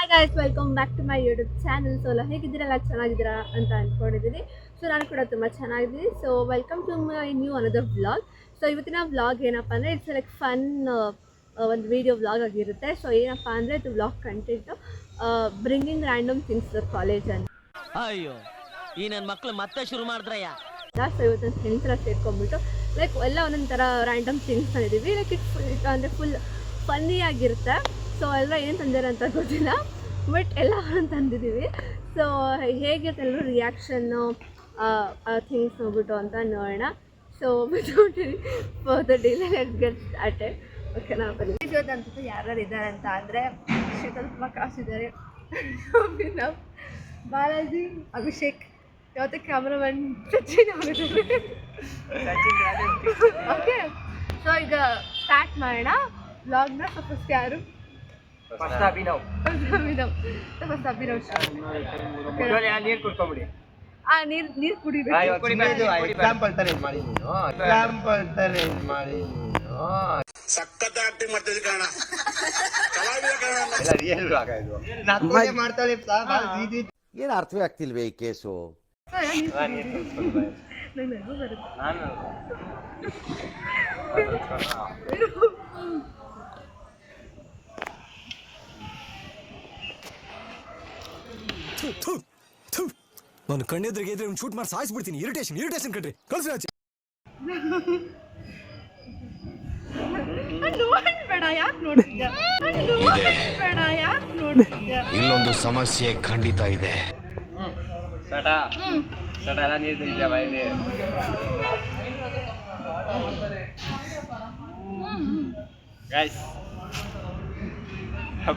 Hi guys, welcome back to my YouTube channel. So ಹೇಗಿದ್ದೀರಲ್ಲ, ಚೆನ್ನಾಗಿದ್ದೀರಾ ಅಂತ ಅಂದ್ಕೊಂಡಿದ್ದೀನಿ. ಸೊ ನಾನು ಕೂಡ ತುಂಬ ಚೆನ್ನಾಗಿದ್ದೀನಿ. So welcome to my new another vlog. So ಇವತ್ತಿನ ವ್ಲಾಗ್ ಏನಪ್ಪ ಅಂದರೆ ಇಟ್ಸ್ ಲೈಕ್ ಫನ್ ಒಂದು ವೀಡಿಯೋ ವ್ಲಾಗ್ ಆಗಿರುತ್ತೆ. ಸೊ ಏನಪ್ಪ ಅಂದರೆ ಇದು vlog content bringing random things the college ಅಂತ. ಅಯ್ಯೋ, ಈ ನನ್ನ ಮಕ್ಕಳು ಮತ್ತೆ ಶುರು ಮಾಡಿದ್ರಯ್ಯ. ಸೊ ಇವತ್ತಿನ ಫ್ರೆಂಡ್ಸ್ ಎಲ್ಲ ಸೇರ್ಕೊಂಡ್ಬಿಟ್ಟು ಲೈಕ್ ಎಲ್ಲ ಒಂದೊಂದು ಥರ ರ್ಯಾಂಡಮ್ ಥಿಂಗ್ಸ್ ತಂದಿದ್ದೀವಿ. ಲೈಕ್ ಇಟ್ ಅಂದರೆ ಫುಲ್ ಫನ್ನಿ ಆಗಿರುತ್ತೆ. ಸೊ ಎಲ್ಲ ಏನು ತಂದಿರ ಅಂತ ಗೊತ್ತಿಲ್ಲ, ಬಟ್ ಎಲ್ಲ ತಂದಿದ್ದೀವಿ. ಸೊ ಹೇಗಿರುತ್ತೆ ಎಲ್ಲರೂ ರಿಯಾಕ್ಷನ್ನು ಥಿಂಗ್ಸ್ ನೋಡ್ಬಿಟ್ಟು ಅಂತ ನೋಡೋಣ. So further delay let's get started. Okay, ನಾವು ಬನ್ನಿ. ಇವತ್ತಂತೂ ಯಾರ್ಯಾರು ಇದ್ದಾರೆ ಅಂತ ಅಂದರೆ ಶೀತಲ್ ಪ್ರಕಾಶ್ ಇದ್ದಾರೆ, ಅಭಿನವ್, ಬಾಲಾಜಿ, ಅಭಿಷೇಕ್, ಇವತ್ತು ಕ್ಯಾಮ್ರಾಮನ್ ಸಚಿನ್ ಅವರಿದ್ದಾರೆ. ಓಕೆ, ಸೊ ಈಗ ಸ್ಟಾರ್ಟ್ ಮಾಡೋಣ ವ್ಲಾಗ್ನ. ಫಸ್ಟ್ ಯಾರು? ಫಸ್ಟ್ ಅಭಿನವ್. ನೀರು ಕುಡ್ಕೊಂಬಿಡಿ. ನೀರು ಕುಡಿಬೇಕು. ಎಕ್ಸಾಂಪಲ್ ತರ ಏನ್ ಮಾಡಿ ನೀನು, ಎಕ್ಸಾಂಪಲ್ ತರ ಏನ್ ಮಾಡಿ ನೀನು ಸಖತ್ ಆಕ್ಟಿಂಗ್ ಮಾಡ್ತಿದ್ದೆ ಕಣ, ಕಲಾವಿದ ಕಣ. ಎಲ್ಲ ರಿಯಲ್ ಆಗ ಇದು ನಾನೇ ಮಾಡ್ತಾಳೆ. ಏನು ಅರ್ಥವೇ ಆಗ್ತಿಲ್ವೇ ಈ ಕೇಸು? ನಾನು ನಾನು ಕಣ್ಣೆದ್ರಿಗೆ ಇದ್ರೆ ಶೂಟ್ ಮಾಡಿ ಸಾಯಿಸ್ಬಿಡ್ತೀನಿ. ಇರಿಟೇಷನ್ ಕಣ್ರಿ, ಕಳ್ಸಿ ಆಚೆ. ಇಲ್ಲೊಂದು ಸಮಸ್ಯೆ ಖಂಡಿತ ಇದೆ. ಸಟ ಎಲ್ಲ ನೀರು ತೆಗಿದ್ಯಾ ಬಾಯಲ್ಲಿ? ಗೈಸ್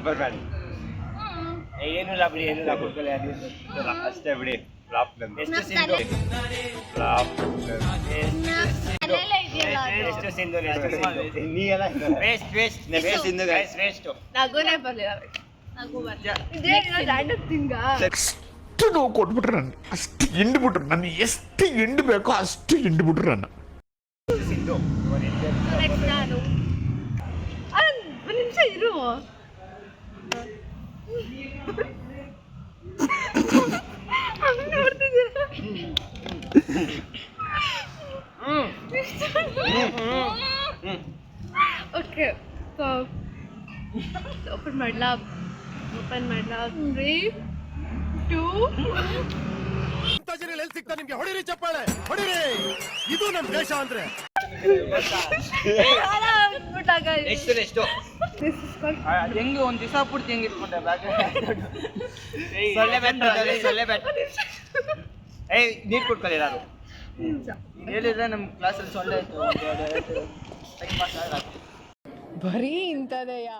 ಬರ್ಬೇಡಿ, ಏನಿಲ್ಲ ಬಿಡಿ, ಏನಿಲ್ಲ ಕೂತ್ಕೊಳ್ಳಿ. ಅಷ್ಟೇ ಬಿಡಿ. ಎಷ್ಟು ಸಿಂಧು? ಎಷ್ಟು ಸಿಂಧು? ನೀ ಎಲ್ಲ waste waste waste Sindhu guys, waste. ನಗುನೇ ಬರಲಿಲ್ಲ. ಇದೇನಿಲ್ಲ ರ್ಯಾಂಡಮ್ ಥಿಂಗ. ಅಷ್ಟು ನೋವು ಕೊಟ್ಬಿಟ್ರು, ನನ್ನ ಅಷ್ಟು ಹಿಂಡ್ಬಿಟ್ರು, ನನಗೆ ಎಷ್ಟು ಹಿಂಡು ಬೇಕೋ ಅಷ್ಟು ಹಿಂಡ್ಬಿಟ್ರು ನನ್ನ. ಸಿಂಧು ನಾನು ಒಂದು ನಿಮಿಷ ಇರು. ನೋಡ್ತಿದ್ದೀರಾ? ಓಕೆ, ಓಪನ್ ಮಾಡ್ಲಾ? 3, 2 ಎಲ್ಲಿ ಸಿಗ್ತಾ ನಿಮ್ಗೆ? ಹೊಡಿರಿ ಚಪ್ಪಾಳೆ, ಹೊಡಿರಿ. ಇದು ನಮ್ಮ ದೇಶ ಅಂದ್ರೆ. ಎಷ್ಟು ಹೆಂಗೆ ಒಂದ್ ದಿವಸ ಪೂರ್ತಿ ಹೆಂಗೆ ಇಟ್ಕೊಂಡೆ ಬ್ಯಾಗ್? ಸೊಳ್ಳೆ ಬ್ಯಾಟ್. ಏಯ್, ನೀರು ಕುಡ್ಕೊಳ್ಳಿ. ನಾನು ಹೇಳಿದ್ರೆ ನಮ್ಮ ಕ್ಲಾಸಲ್ಲಿ ಸೊಳ್ಳೆ ಆಯ್ತು. ಬರೀ ಇಂಥದೆಯಾ?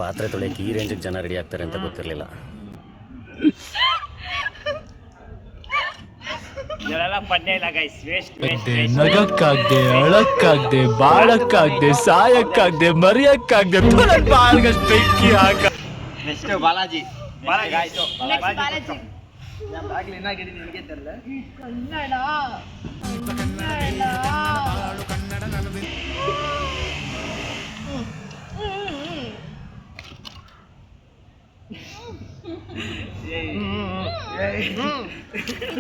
ಪಾತ್ರೆ ತೊಳೆಯಕ್ಕೆ ಈ ರೇಂಜಿಗೆ ಜನ ರೆಡಿ ಆಗ್ತಾರೆ ಅಂತ ಗೊತ್ತಿರಲಿಲ್ಲ. ಪಡ್ನೆ ಇಲ್ಲ ಗೈಸ್, ವೇಸ್ಟ್. ನಗಕ್ಕಾಗ್ದೆ, ಅಳಕ್ಕಾಗ್ದೆ, ಬಾಳಕ್ಕಾಗ್ದೆ, ಸಾಯಕ್ಕಾಗ್ದೆ, ಮರಿಯಕ್ಕಾಗ್ದೆ, ಬಾಳ್ಗಷ್ಟು ಬೆಂಕಿ ಹಾಕ. ನೆಕ್ಸ್ಟ್ ಬಾಲಾಜಿ. ಬಾಲಾಜಿ ಬ್ಯಾಗ್ಲಿ ಏನಾಗಿದೆ ನಿನಗೆ ತರಲ್ಲ? ಕನ್ನಡ.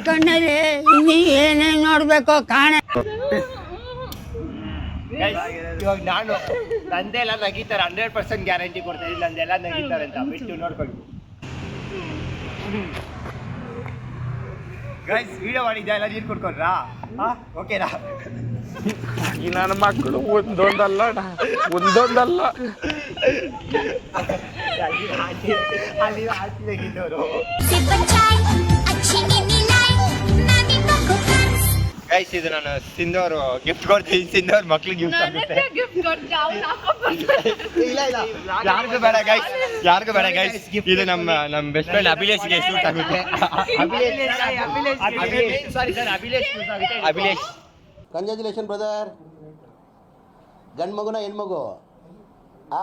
ಕಣ್ಣಲ್ಲಿ ಇನ್ನೀ ಏನೇನು ನೋಡ್ಬೇಕು ಕಾಣ. ಇವಾಗ ನಾನು ನಂದೆಲ್ಲ ನಗಿತಾರೆ, 100% ಗ್ಯಾರಂಟಿ ಕೊಡ್ತಾ ಇದ್ದೀನಿ, ನಂದೆಲ್ಲ ನಗಿತಾರೆ ಅಂತ. ಬಿಟ್ಟು ನೋಡ್ಕೊಳ್ಳಿ ಗೈಸ್. ವಿಡಿಯೋ ಮಾಡಿದ್ಯಾ? ಎಲ್ಲ ನೀರು ಕೊಡ್ಕೊಂಡ್ರಾ? ಓಕೆನಾ? ಈ ನನ್ನ ಮಕ್ಕಳು ಒಂದೊಂದಲ್ಲ ಅಲ್ಲಿ ಆಚೆ ನಗಿದ್ದವರು. ಗೈಸ್, ಇದು ನಾನು ಸಿಂಧೋರು ಗಿಫ್ಟ್ ಕೊಡ್ತೀನಿ. ಸಿಂಧೋರ್ ಮಕ್ಳಿಗೆ ಗಿಫ್ಟ್ ಆಗುತ್ತೆ. ಇಲ್ಲ ಯಾರಿಗೂ ಬೇಡ ಗೈಸ್, ಯಾರಿಗೂ ಬೇಡ ಗೈಸ್. ಇದು ನಮ್ಮ ಬೆಸ್ಟ್ ಫ್ರೆಂಡ್ ಅಭಿಲೇಶ್ಗೆ ಸೂಟ್ ಆಗುತ್ತೆ. ಅಭಿಲೇಶ್, ಕಂಗ್ರ್ಯಾಚುಲೇಷನ್ ಬ್ರದರ್. ಗಂಡು ಮಗುನ ಹೆಣ್ಮಗು?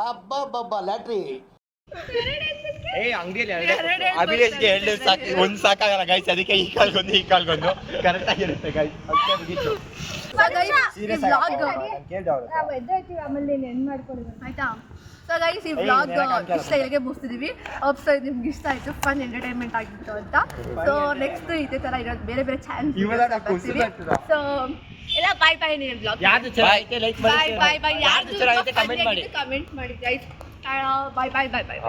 ಅಬ್ಬಬ್ಬಬ್ಬ, ಲ್ಯಾಟ್ರಿ. ಅಂಗಡಿಯಲ್ಲಿ ಅಭಿಲೇಶ್ಗೆ ಒಂದು ಸಾಕಾಗಲ್ಲ ಗೈಸ್. ಅದಕ್ಕೆ ಈ ಕಾಲ್ಗೊಂದು ಕರೆಕ್ಟ್ ಆಗಿರುತ್ತೆ ಗೈಸ್. ಆಯ್ತಾ. ಸೊ ಗೈಸ್ ಈ ವ್ಲಾಗ್ ಇಷ್ಟ ಇಲ್ಲಿಗೆ ಮುಗಿಸ್ತಿದೀವಿ. ಸೊ ನಿಮ್ಗೆ ಇಷ್ಟ ಆಯ್ತು, ಫನ್ ಎಂಟರ್ಟೈನ್ಮೆಂಟ್ ಆಗಿತ್ತು ಅಂತ. ಸೊ ನೆಕ್ಸ್ಟ್ ಇದೇ ತರ ಇರೋದು ಬೇರೆ ಬೇರೆ ಚಾನಲ್. ಸೊ ಎಲ್ಲ ಬಾಯ್ ಬಾಯ್. ನೀವು ವ್ಲಾಗ್ ಬಾಯ್ ಬಾಯ್ ಬಾಯ್. ಯಾರು ಕಮೆಂಟ್ ಮಾಡಿ ಗೈಸ್. ಬಾಯ್ ಬಾಯ್ ಬಾಯ್ ಬಾಯ್.